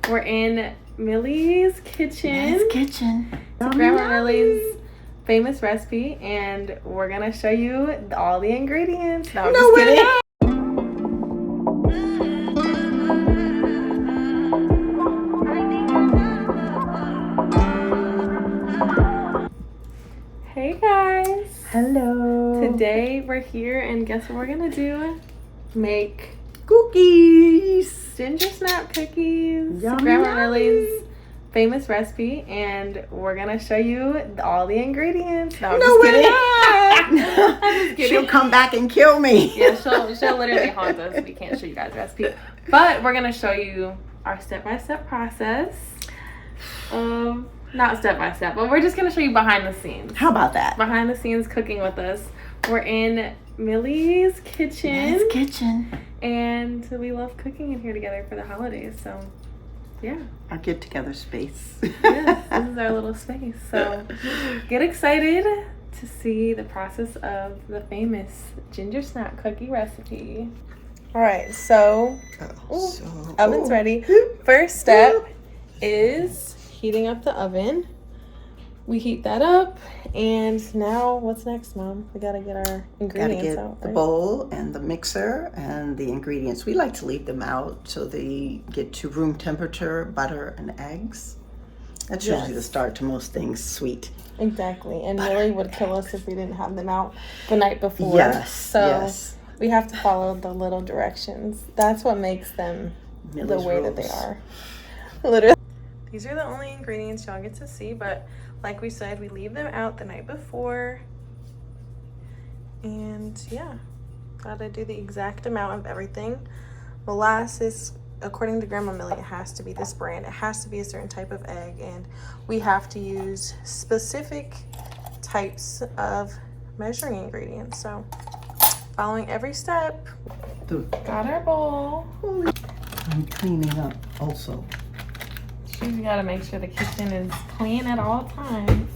We're in Millie's kitchen. Millie's kitchen. It's Grandma Millie's famous recipe, and we're gonna show you all the ingredients. No, I'm just kidding. Hey guys. Hello. Today we're here, and guess what we're gonna do? Make cookies. Ginger snap cookies. Yummy, Grandma Millie's famous recipe, and we're gonna show you all the ingredients. No, I'm just kidding. I'm just kidding. She'll come back and kill me. Yeah, she'll literally haunt us. We can't show you guys the recipe, but we're gonna show you our step-by-step process of, not step-by-step, but we're just gonna show you behind the scenes. How about that? Behind the scenes cooking with us. We're in Millie's kitchen. Millie's kitchen. And we love cooking in here together for the holidays, so yeah. Our get-together space. Yes, this is our little space. So get excited to see the process of the famous ginger snap cookie recipe. All right, so oven's ready. First step is heating up the oven. We heat that up, and now what's next, Mom? We gotta get our ingredients out. The bowl and the mixer and the ingredients. We like to leave them out so they get to room temperature, butter and eggs. That's usually the start to most things sweet. Exactly, and Millie would kill us if we didn't have them out the night before. Yes, so we have to follow the little directions. That's what makes them the way that they are. Literally. These are the only ingredients y'all get to see, but like we said, we leave them out the night before. And yeah, gotta do the exact amount of everything. Molasses, according to Grandma Millie, it has to be this brand. It has to be a certain type of egg, and we have to use specific types of measuring ingredients. So following every step, got our bowl. I'm cleaning up also. She's got to make sure the kitchen is clean at all times.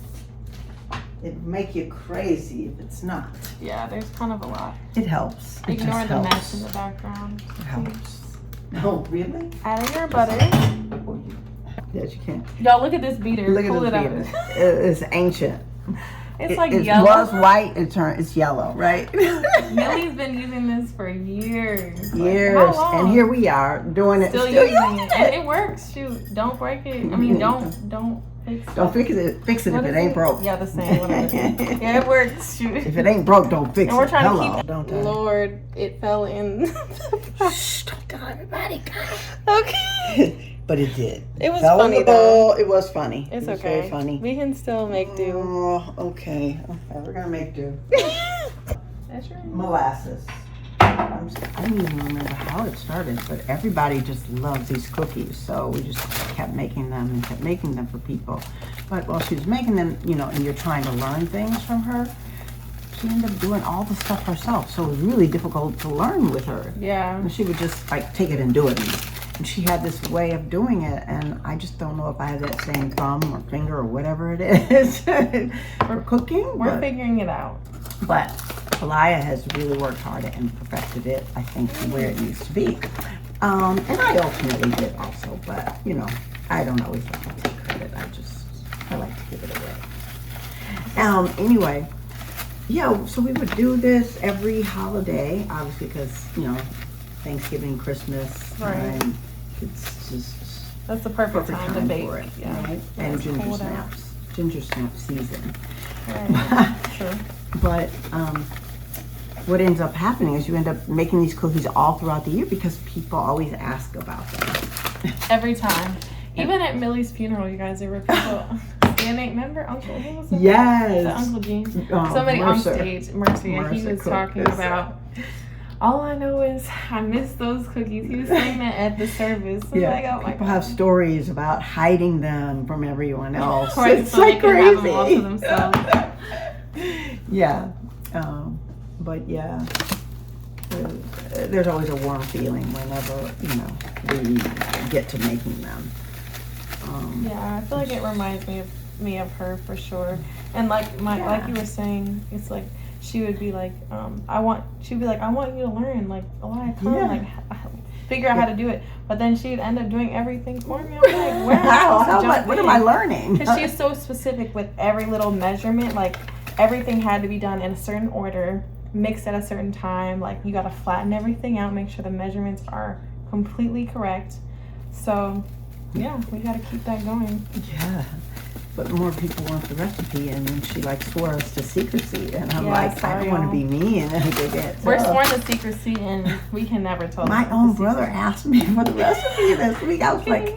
It'd make you crazy if it's not. Yeah, there's kind of a lot. It helps. It Ignore just the helps. mess in the background. It helps. No, really? Adding our butter. Yes, you can. Y'all, look at this beater. Look Pull at this it beater. out. It's ancient. It's like it yellow. was white, it's yellow, right? Millie's been using this for years. Years. Like, how long? And here we are doing it. Still using it. And it works. Shoot, don't break it. I mean, don't fix it. Don't fix it if it ain't broke. Yeah, the same. Yeah, it works. Shoot. If it ain't broke, don't fix it. And we're trying to keep. Don't Lord, it fell in. Shh! Don't tell everybody. Okay. But it did. It was fell funny in the bowl. It was funny. It's it was okay. Very funny. We can still make do. Oh, okay. We're gonna make do. That's right. Molasses. I don't even remember how it started, but everybody just loves these cookies, so we just kept making them and kept making them for people. But while she was making them, and you're trying to learn things from her, she ended up doing all the stuff herself, so it was really difficult to learn with her. Yeah. And she would just take it and do it. And she had this way of doing it, and I just don't know if I have that same thumb or finger or whatever it is for cooking. We're figuring it out. But Aliyah has really worked hard and perfected it, I think, to where it needs to be. And I ultimately did also, but, I don't always like to take credit. I like to give it away. Anyway, yeah, so we would do this every holiday, obviously, because, Thanksgiving, Christmas, right. And it's just that's the perfect time to bake. For it, yeah. Right? And ginger snaps. Ginger snap season. Right. True. But what ends up happening is you end up making these cookies all throughout the year because people always ask about them. Every time. Even at Millie's funeral, you guys, there were people standing. Remember Uncle? Who was it? Yes. Uncle Gene. Somebody Mercer. on stage. Mercer. Yeah, he was talking about. All I know is I miss those cookies. He was saying that at the service. People have stories about hiding them from everyone else. Right, it's so like they can have them crazy. all to themselves. Yeah. But yeah, there's always a warm feeling whenever, we get to making them. Yeah, I feel like it reminds me of her for sure. And like you were saying, it's like she would be like, I want you to learn, like, oh, I come, like, figure out how to do it. But then she'd end up doing everything for me. I'm like, where am I supposed to jump what in? am I learning? Because she's so specific with every little measurement. Like, everything had to be done in a certain order, mixed at a certain time. Like, you got to flatten everything out, make sure the measurements are completely correct. So, yeah, we got to keep that going. Yeah. But more people want the recipe, and then she like swore us to secrecy, and I'm like, I don't want to be mean and they get. We're sworn to secrecy, and we can never tell. My own brother asked me for the recipe this week. I was like,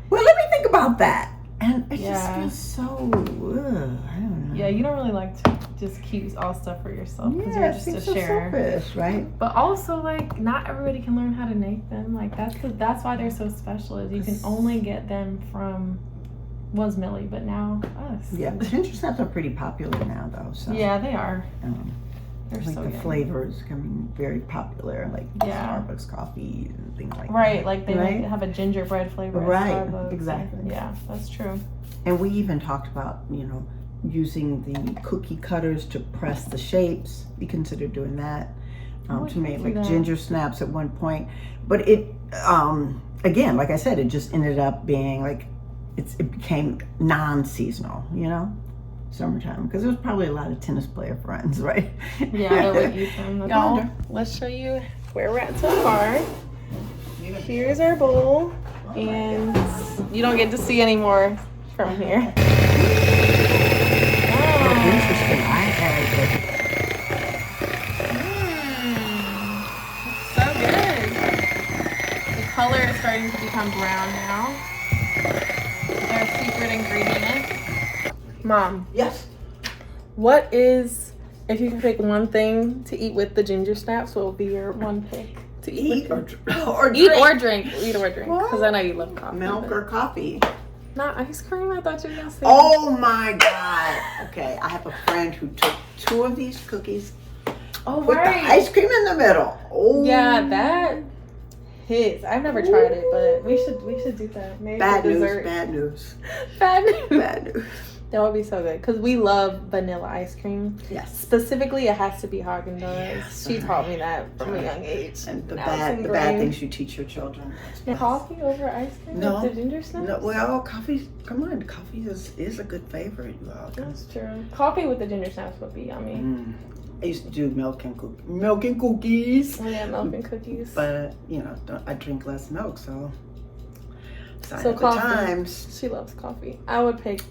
well, let me think about that, and it just feels so. I don't know. Yeah, you don't really like to just keep all stuff for yourself because you're just a so sharer, selfish, right? But also, like, not everybody can learn how to make them. Like, that's why they're so special. Is you can only get them from. Was Millie, but now us. Yeah, ginger snaps are pretty popular now, though. So yeah, they are. They're like so the flavors becoming very popular, like Starbucks coffee and things like that. Right, like they have a gingerbread flavor. Right, at Starbucks. exactly. Yeah, that's true. And we even talked about, using the cookie cutters to press the shapes. We considered doing that to make like ginger snaps at one point. But it, again, like I said, it just ended up being like, it became non-seasonal, summertime, because there was probably a lot of tennis player friends, right? Yeah, that would eat them. Y'all, let's show you where we're at so far. Here's our bowl, and you don't get to see any more from here. Interesting. So good. The color is starting to become brown now. Our secret ingredient. Mom. Yes. What is, if you could pick one thing to eat with the ginger snaps, what would be your one pick to eat? Eat or drink. Eat or drink. Because I know you love coffee. Milk or coffee. Not ice cream. I thought you were gonna say. Oh my God. Okay, I have a friend who took 2 of these cookies. Oh, with the ice cream in the middle. Oh. Yeah, that hits. I've never tried it, but we should do that. Maybe Bad news. Bad news. Bad news. That would be so good because we love vanilla ice cream. Yes. Specifically, it has to be Haagen-Dazs. Yes. She taught me that from a young age. And the bad things you teach your children. And coffee over ice cream? No. With the ginger snaps? No. Well, coffee. Come on, coffee is a good favorite. That's true. Coffee with the ginger snaps would be yummy. I used to do milk and cookies. Oh yeah, milk and cookies. But I drink less milk, so. So coffee. She loves coffee. I would pick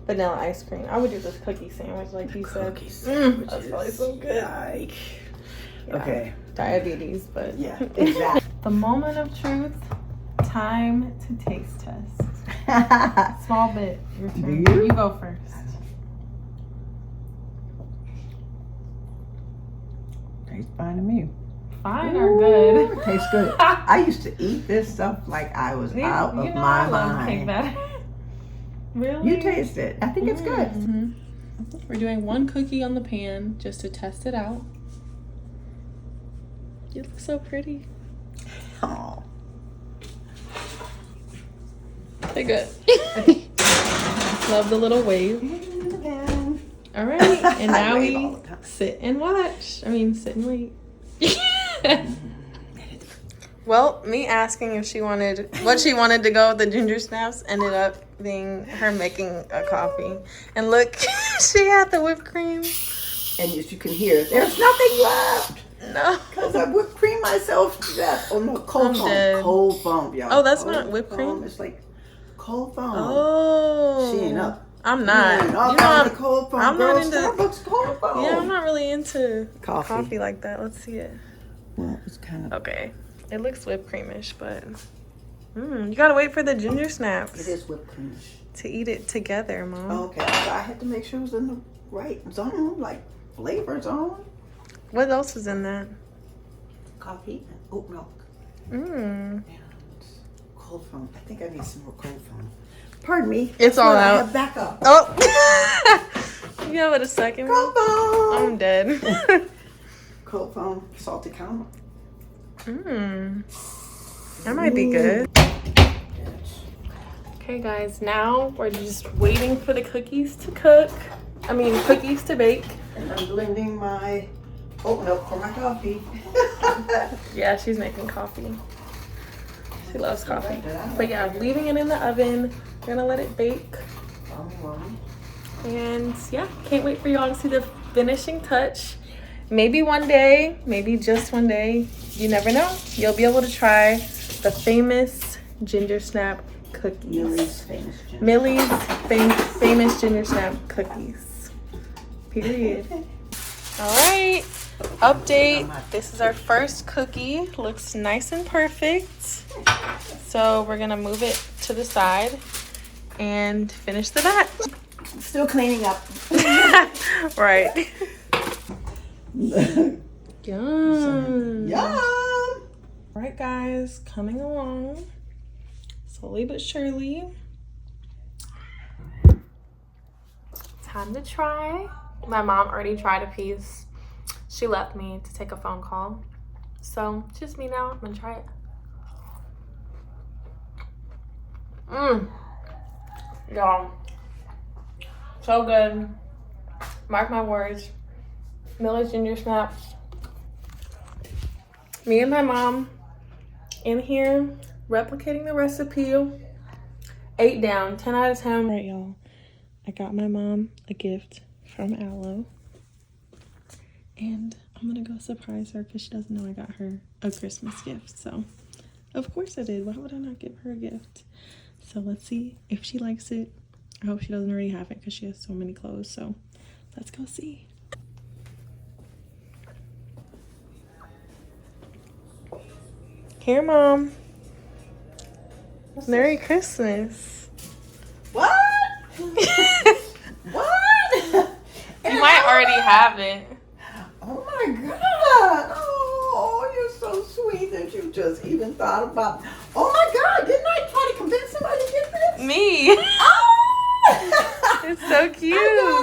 vanilla ice cream. I would do this cookie sandwich, like you said. That's probably so good. Like, okay. Diabetes, but yeah, exactly. The moment of truth. Time to taste test. Small bit. Your turn. You go first. Tastes fine to me. Fine or good? It tastes good. I used to eat this stuff like I was out of my mind. Really? You taste it. I think it's good. Mm-hmm. We're doing 1 cookie on the pan just to test it out. You look so pretty. Oh. They're good. Love the little wave. All right, and now we sit and watch. I mean, sit and wait. Well, me asking if she wanted to go with the ginger snaps ended up being her making a coffee. And look, she had the whipped cream. And as you can hear, there's nothing left. No. Because I whipped cream myself to death. Oh no, cold foam. Dead. Cold foam, y'all. Oh, that's not whipped cream? It's like cold foam. Oh. She ain't up. I'm not. I'm cold foam. I'm Girl, not into Starbucks cold foam. Yeah, I'm not really into coffee like that. Let's see it. Well, it's kind of okay. It looks whipped creamish, but you gotta wait for the ginger snaps. It is whipped creamish. To eat it together, Mom. Okay, so I had to make sure it was in the right zone, like flavor zone. What else is in that? Coffee and oat milk. And cold foam. I think I need some more cold foam. Pardon me. It's all out. I have backup. Oh. You have it a second. Cold foam. I'm dead. Cold foam, salty caramel. That might be good. Okay, guys. Now we're just waiting for the cookies to cook. Cookies to bake. And I'm blending my oat milk for my coffee. Yeah, she's making coffee. She loves coffee. But yeah, I'm leaving it in the oven. We're gonna let it bake. And yeah, can't wait for y'all to see the finishing touch. Maybe one day, maybe just one day, you never know, you'll be able to try the famous ginger snap cookies. Millie's famous ginger snap cookies. Period. All right, update. This is our first cookie. Looks nice and perfect. So we're gonna move it to the side and finish the batch. Still cleaning up. Right. Yum. Yum. All right, guys, coming along slowly but surely. Time to try. My mom already tried a piece. She left me to take a phone call. So it's just me now. I'm gonna try it. Y'all, so good. Mark my words. Millie's ginger snaps. Me and my mom in here replicating the recipe. 8 down, 10 out of 10. All right, y'all. I got my mom a gift from Aloe. And I'm gonna go surprise her because she doesn't know I got her a Christmas gift. So, of course I did. Why would I not give her a gift? So let's see if she likes it. I hope she doesn't already have it because she has so many clothes. So let's go see. Here, Mom. Merry Christmas. What? What? You might already have it. Oh my God. Oh, you're so sweet that you just even thought about. Oh my God, didn't I try to convince somebody to get this? Me. Oh! It's so cute. I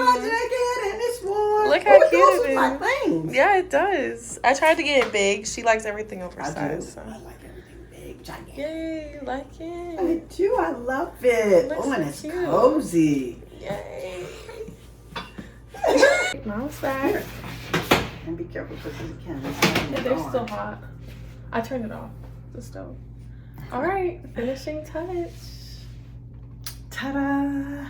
got a jacket and it's warm. Look how cute goes it with is. my things. Yeah, it does. I tried to get it big. She likes everything oversized. I do. So. I like everything big, gigantic. Yay, you like it? I do. I love it. Looks Oh, and so it's cute. cozy. Yay. Mom's back. And be careful because you can. Yeah, they're still hot. I turned it off, the stove. All right, finishing touch. Ta-da!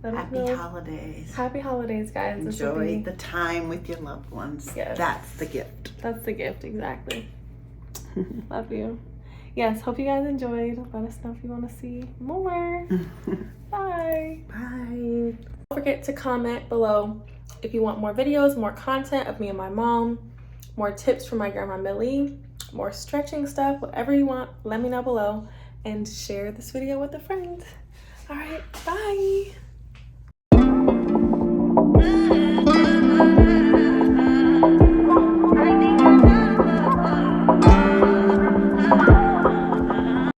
Let us Happy know. holidays. Happy holidays, guys. This will Enjoy be- the time with your loved ones. Yes. That's the gift. That's the gift, exactly. Love you. Yes, hope you guys enjoyed. Let us know if you want to see more. Bye. Bye. Don't forget to comment below if you want more videos, more content of me and my mom, more tips from my Grandma Millie, more stretching stuff, whatever you want, let me know below and share this video with a friend. All right, bye.